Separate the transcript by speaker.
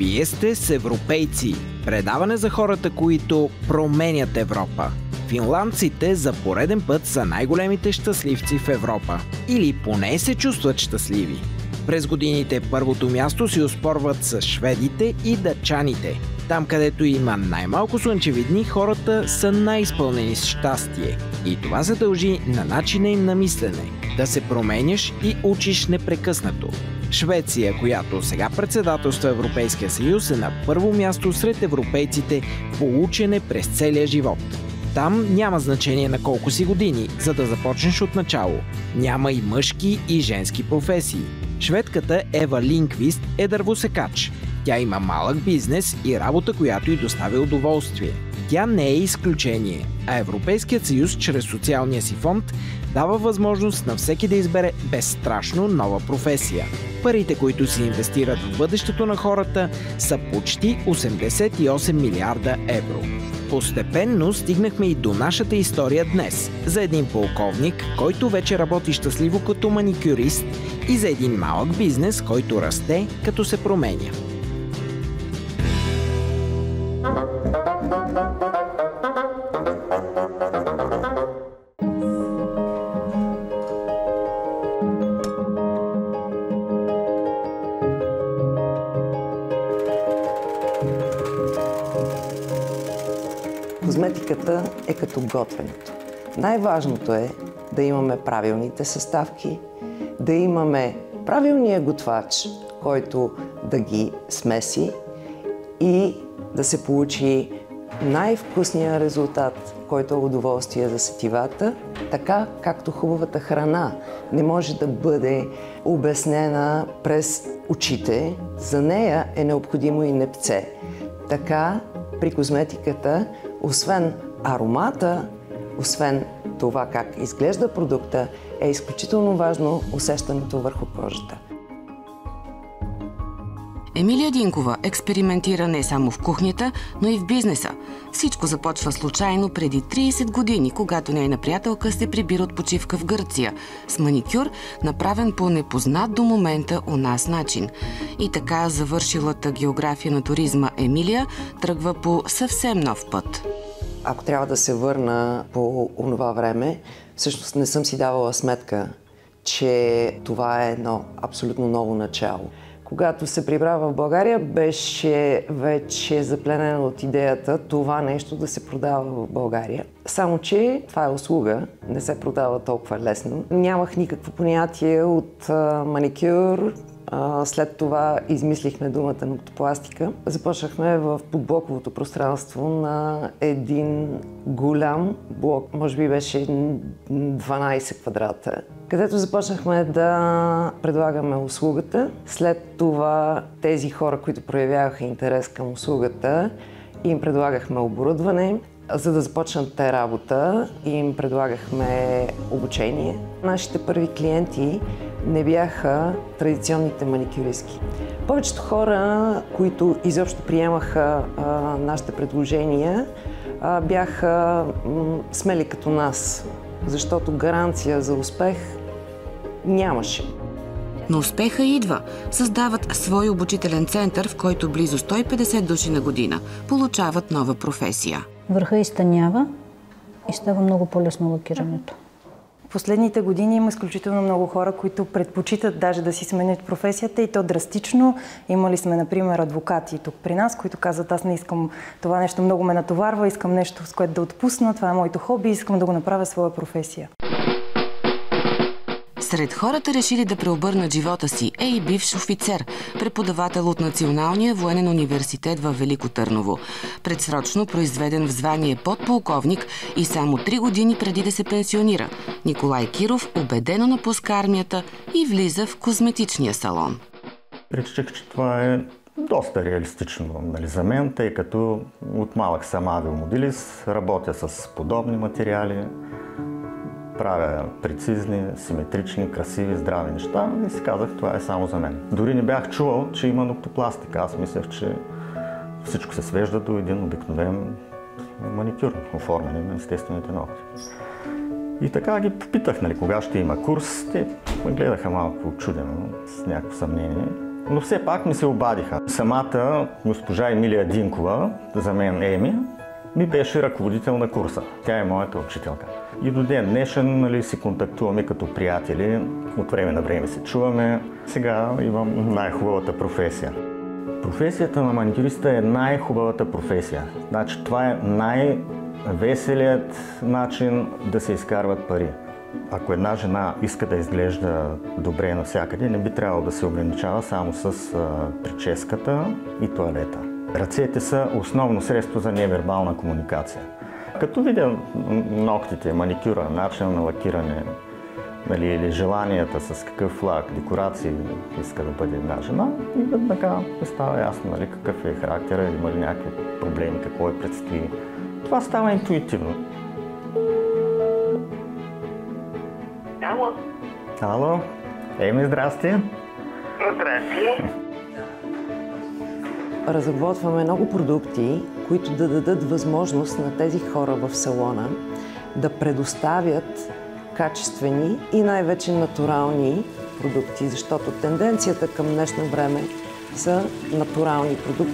Speaker 1: Вие сте с европейци. Предаване за хората, които променят Европа. Финландците за пореден път са най-големите щастливци в Европа. Или поне се чувстват щастливи. През годините първото място си оспорват с шведите и датчаните. Там, където има най-малко слънчеви дни, хората са най-изпълнени с щастие. И това се дължи на начина им на мислене. Да се променяш и учиш непрекъснато. Швеция, която сега председателства Европейския съюз, е на първо място сред европейците по учене през целия живот. Там няма значение на колко си години, за да започнеш от начало. Няма и мъжки и женски професии. Шведката Ева Линквист е дървосекач. Тя има малък бизнес и работа, която й доставя удоволствие. Тя не е изключение, а Европейският съюз чрез социалния си фонд дава възможност на всеки да избере безстрашно нова професия. Парите, които се инвестират в бъдещето на хората, са почти 88 милиарда евро. Постепенно стигнахме и до нашата история днес. За един полковник, който вече работи щастливо като маникюрист, и за един малък бизнес, който расте, като се променя.
Speaker 2: Козметиката е като готвенето. Най-важното е да имаме правилните съставки, да имаме правилния готвач, който да ги смеси и да се получи най-вкусния резултат, който е удоволствие за сетивата, така както хубавата храна не може да бъде обяснена през очите. За нея е необходимо и непце. Така при козметиката, освен аромата, освен това как изглежда продукта, е изключително важно усещането върху кожата.
Speaker 3: Емилия Динкова експериментира не само в кухнята, но и в бизнеса. Всичко започва случайно преди 30 години, когато нейна приятелка се прибира от почивка в Гърция с маникюр, направен по непознат до момента у нас начин. И така завършилата география на туризма Емилия тръгва по съвсем нов път.
Speaker 2: Ако трябва да се върна по онова време, всъщност не съм си давала сметка, че това е едно абсолютно ново начало. Когато се прибра в България, беше вече запленена от идеята това нещо да се продава в България. Само че това е услуга, не се продава толкова лесно. Нямах никакво понятие от маникюр. След това измислихме думата ноктопластика. Започнахме в подблоковото пространство на един голям блок, може би беше 12 квадрата, където започнахме да предлагаме услугата. След това тези хора, които проявяваха интерес към услугата, им предлагахме оборудване. За да започнат те работа, им предлагахме обучение. Нашите първи клиенти не бяха традиционните маникюристки. Повечето хора, които изобщо приемаха нашите предложения, бяха смели като нас, защото гаранция за успех нямаше.
Speaker 3: Но успеха идва. Създават свой обучителен център, в който близо 150 души на година получават нова професия.
Speaker 4: Върха изтънява и става много по-лесно лакирането.
Speaker 5: В последните години има изключително много хора, които предпочитат даже да си сменят професията и то драстично. Имали сме, например, адвокати тук при нас, които казват: аз не искам това нещо, много ме натоварва, искам нещо, с което да отпусна, това е моето хоби, искам да го направя своя професия.
Speaker 3: Сред хората решили да преобърнат живота си е и бивш офицер, преподавател от Националния военен университет във Велико Търново. Предсрочно произведен в звание подполковник и само 3 години преди да се пенсионира. Николай Киров убедено напуска армията и влиза в козметичния салон.
Speaker 6: Причех, че това е доста реалистично за мен, тъй като от малък съм авиомоделист, работя с подобни материали. Правя прецизни, симетрични, красиви, здрави неща и си казах, това е само за мен. Дори не бях чувал, че има ноктопластика. Аз мислех, че всичко се свежда до един обикновен маникюр, оформяне на естествените ногти. И така ги попитах, кога ще има курс. Те ме гледаха малко очудено, с някакво съмнение. Но все пак ми се обадиха. Самата госпожа Емилия Динкова, за мен Еми, ми беше ръководител на курса. Тя е моята учителка. И до ден днешен си контактуваме като приятели, от време на време се чуваме. Сега имам най-хубавата професия. Професията на маникюриста е най-хубавата професия. Значи това е най-веселият начин да се изкарват пари. Ако една жена иска да изглежда добре навсякъде, не би трябвало да се ограничава само с прическата и тоалета. Ръцете са основно средство за невербална комуникация. Като видя ногтите, маникюра, начина на лакиране, или желанията с какъв лак, декорации иска да бъде една жена, и веднага не става ясно какъв е характера, има ли някакви проблеми, какво е предстои. Това става интуитивно.
Speaker 7: Ало.
Speaker 6: Ало. Еми, здрасти.
Speaker 7: Здрасти.
Speaker 2: Разработваме много продукти, които да дадат възможност на тези хора в салона да предоставят качествени и най-вече натурални продукти, защото тенденцията към днешно време са натурални продукти.